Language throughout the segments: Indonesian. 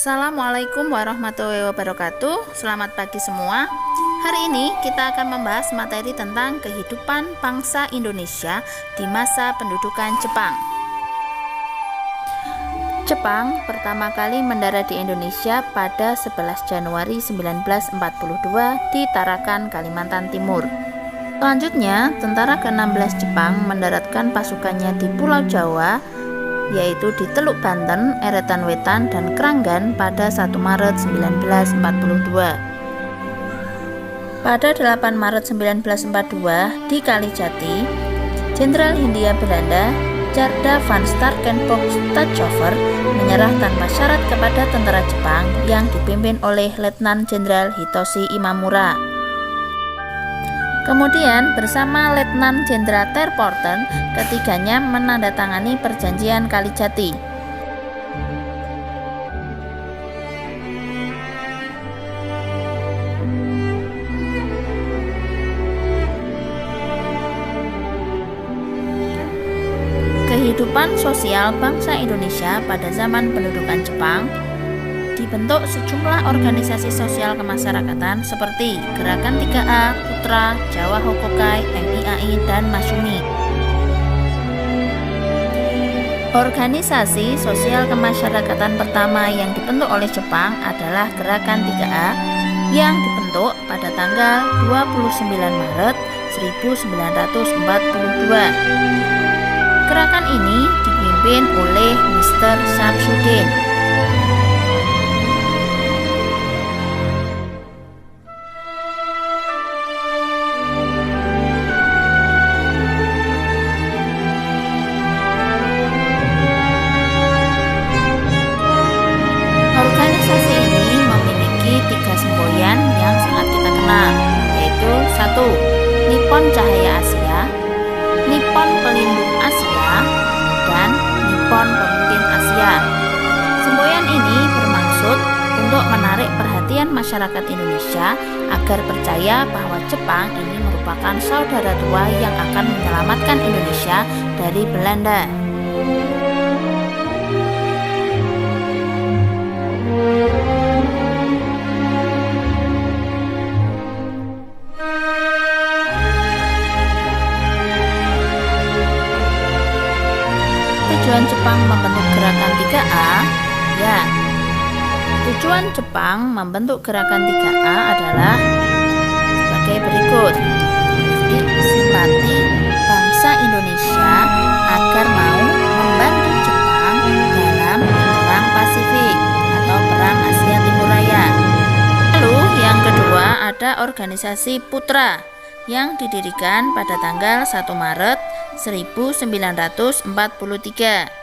Assalamualaikum warahmatullahi wabarakatuh. Selamat pagi semua. Hari ini kita akan membahas materi tentang kehidupan bangsa Indonesia di masa pendudukan Jepang. Jepang pertama kali mendarat di Indonesia pada 11 Januari 1942 di Tarakan, Kalimantan Timur. Selanjutnya, tentara ke-16 Jepang mendaratkan pasukannya di Pulau Jawa, yaitu di Teluk Banten, Eretan Wetan, dan Kranggan pada 1 Maret 1942. Pada 8 Maret 1942 di Kalijati, Jenderal Hindia Belanda Tjarda van Starkenborgh-Stachowver menyerah tanpa syarat kepada tentara Jepang yang dipimpin oleh Letnan Jenderal Hitoshi Imamura. Kemudian bersama Letnan Jenderal Terporten, ketiganya menandatangani Perjanjian Kalijati. Kehidupan sosial bangsa Indonesia pada zaman pendudukan Jepang dibentuk sejumlah organisasi sosial kemasyarakatan seperti Gerakan 3A, Putra, Jawa Hokokai, MIAI, dan Masumi. Organisasi sosial kemasyarakatan pertama yang dibentuk oleh Jepang adalah Gerakan 3A yang dibentuk pada tanggal 29 Maret 1942. Gerakan ini dipimpin oleh Mr. Samsudin. Organisasi ini memiliki 3 semboyan yang sangat kita kenal, yaitu 1. Nippon Cahaya Asia, Nippon Pelindung Asia, dan Nippon Pemimpin Asia. Semboyan ini bermaksud untuk menarik perhatian masyarakat Indonesia agar percaya bahwa Jepang ini merupakan saudara tua yang akan menyelamatkan Indonesia dari Belanda. Tujuan Jepang membentuk Gerakan 3A, tujuan Jepang membentuk Gerakan 3A adalah sebagai berikut. Simpati bangsa Indonesia agar mau membantu Jepang dalam Perang Pasifik atau Perang Asia Timur Raya. Lalu yang kedua ada organisasi Putra yang didirikan pada tanggal 1 Maret 1943.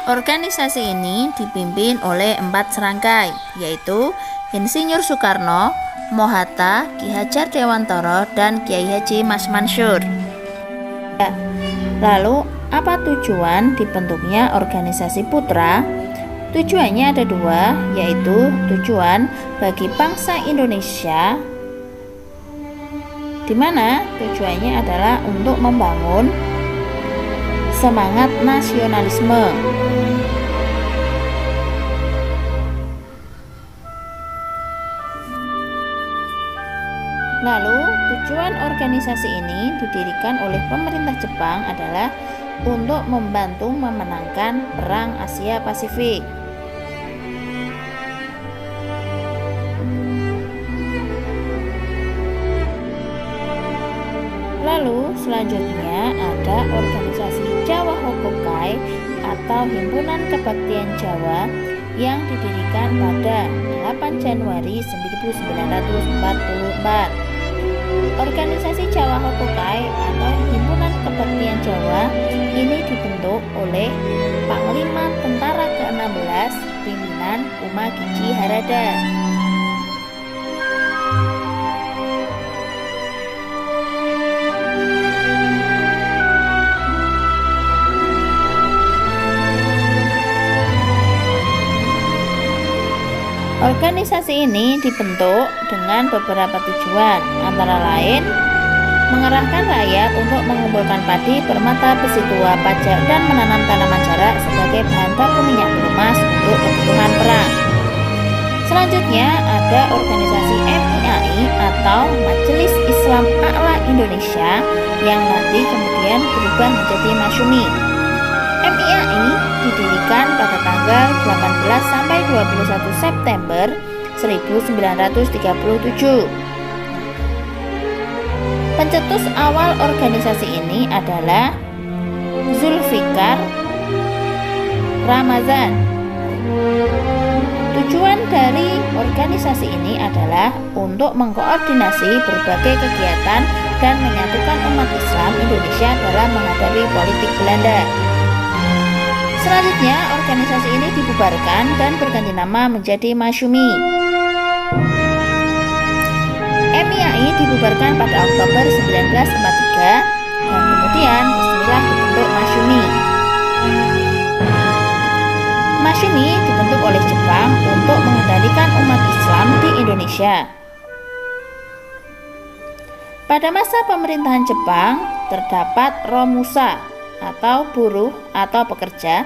Organisasi ini dipimpin oleh 4 serangkai, yaitu Insinyur Soekarno, Mohatta, Ki Hajar Dewantara, dan Kiai Haji Mas Mansur. Lalu, apa tujuan dibentuknya organisasi Putra? Tujuannya ada 2, yaitu tujuan bagi bangsa Indonesia, di mana tujuannya adalah untuk membangun semangat nasionalisme. Lalu, tujuan organisasi ini didirikan oleh pemerintah Jepang adalah untuk membantu memenangkan Perang Asia Pasifik. Lalu selanjutnya ada organisasi Jawa Hokokai atau Himpunan Kebaktian Jawa yang didirikan pada 8 Januari 1944. Organisasi Jawa Hokokai atau Himpunan Kebaktian Jawa ini dibentuk oleh Panglima Tentara ke-16 pimpinan Umagichi Harada. Organisasi ini dibentuk dengan beberapa tujuan, antara lain mengerahkan rakyat untuk mengumpulkan padi, permata, besi tua, pajak, dan menanam tanaman jarak sebagai bahan baku minyak pelumas untuk kebutuhan perang. Selanjutnya ada organisasi MIAI atau Majelis Islam A'la Indonesia yang nanti kemudian berubah menjadi Masyumi. MIAI didirikan pada tanggal 18 sampai 21 September 1937. Pencetus awal organisasi ini adalah Zulfikar Ramazan. Tujuan dari organisasi ini adalah untuk mengkoordinasi berbagai kegiatan dan menyatukan umat Islam Indonesia dalam menghadapi politik Belanda. Selanjutnya, organisasi ini dibubarkan dan berganti nama menjadi Masyumi. MIAI dibubarkan pada Oktober 1943 dan kemudian resmilah dibentuk Masyumi. Masyumi dibentuk oleh Jepang untuk mengendalikan umat Islam di Indonesia. Pada masa pemerintahan Jepang terdapat Romusa atau buruh atau pekerja,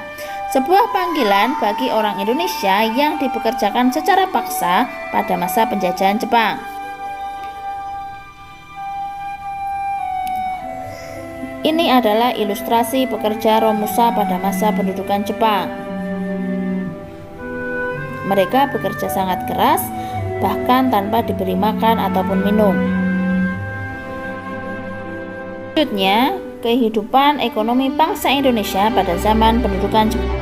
sebuah panggilan bagi orang Indonesia yang dipekerjakan secara paksa pada masa penjajahan Jepang. Ini adalah ilustrasi pekerja Romusa pada masa pendudukan Jepang. Mereka bekerja sangat keras, bahkan tanpa diberi makan ataupun minum. Selanjutnya, kehidupan ekonomi bangsa Indonesia pada zaman pendudukan Jepang.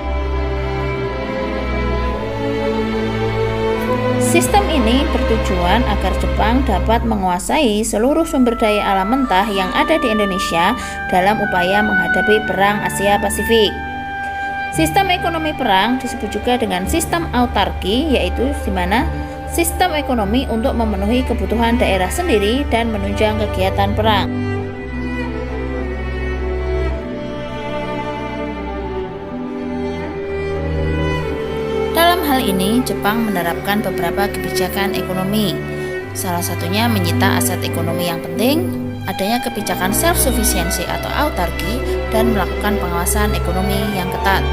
Sistem ini bertujuan agar Jepang dapat menguasai seluruh sumber daya alam mentah yang ada di Indonesia dalam upaya menghadapi Perang Asia Pasifik. Sistem ekonomi perang disebut juga dengan sistem autarki, yaitu di mana sistem ekonomi untuk memenuhi kebutuhan daerah sendiri dan menunjang kegiatan perang. Dalam hal ini, Jepang menerapkan beberapa kebijakan ekonomi. Salah satunya menyita aset ekonomi yang penting, adanya kebijakan self-sufficiency atau autarki, dan melakukan pengawasan ekonomi yang ketat.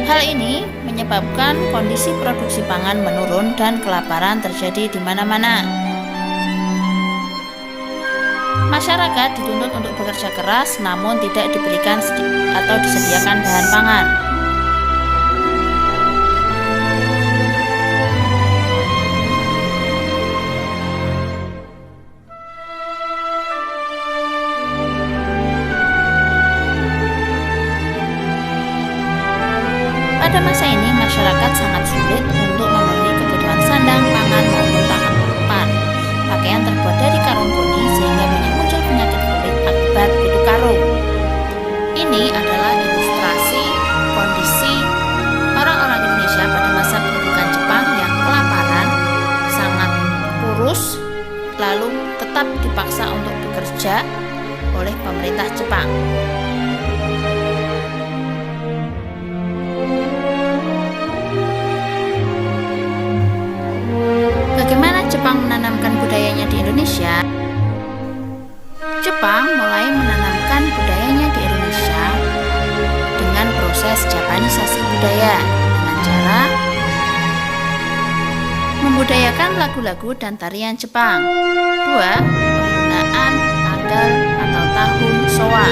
Hal ini menyebabkan kondisi produksi pangan menurun dan kelaparan terjadi di mana-mana. Masyarakat dituntut untuk bekerja keras namun tidak diberikan atau disediakan bahan pangan. Pada masa ini, masyarakat sangat sulit untuk memenuhi kebutuhan sandang, pangan, maupun pakan. Pakaian terbuat dari karung goni sehingga banyak muncul penyakit kulit akibat kutu karung. Ini adalah ilustrasi kondisi orang-orang Indonesia pada masa pendudukan Jepang yang kelaparan, sangat kurus, lalu tetap dipaksa untuk bekerja oleh pemerintah Jepang. Bagaimana Jepang menanamkan budayanya di Indonesia? Jepang mulai menanamkan budayanya di Indonesia dengan proses Japanisasi budaya dengan cara membudayakan lagu-lagu dan tarian Jepang. 2. Penggunaan tanggal atau tahun Showa.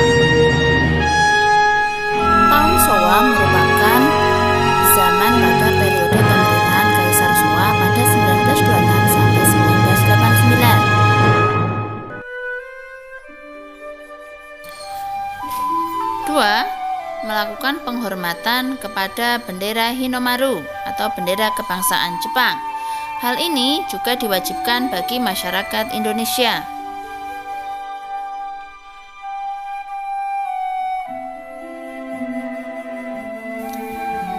Tahun Showa merupakan zaman pada periode pemerintahan Kaisar Showa pada 1926 sampai 1989. 2. Melakukan penghormatan kepada bendera Hinomaru atau bendera kebangsaan Jepang. Hal ini juga diwajibkan bagi masyarakat Indonesia.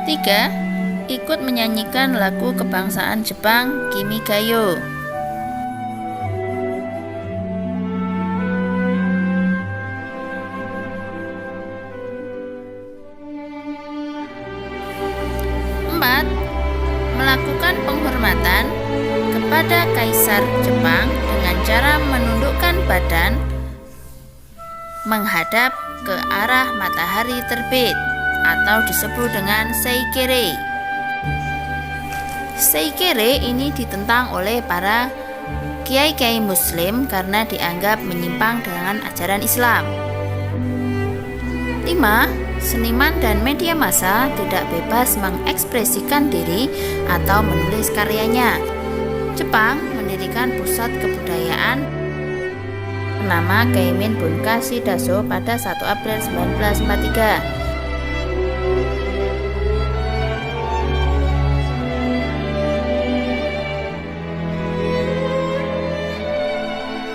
3. Ikut menyanyikan lagu kebangsaan Jepang Kimi Gayo. 4. Melakukan penghormatan kepada Kaisar Jepang dengan cara menundukkan badan menghadap ke arah matahari terbit atau disebut dengan seikere. Seikere ini ditentang oleh para kiai-kiai muslim karena dianggap menyimpang dengan ajaran Islam. 5. Seniman dan media massa tidak bebas mengekspresikan diri atau menulis karyanya. Jepang mendirikan pusat kebudayaan bernama Keimin Bunkashi Daso pada 1 April 1943.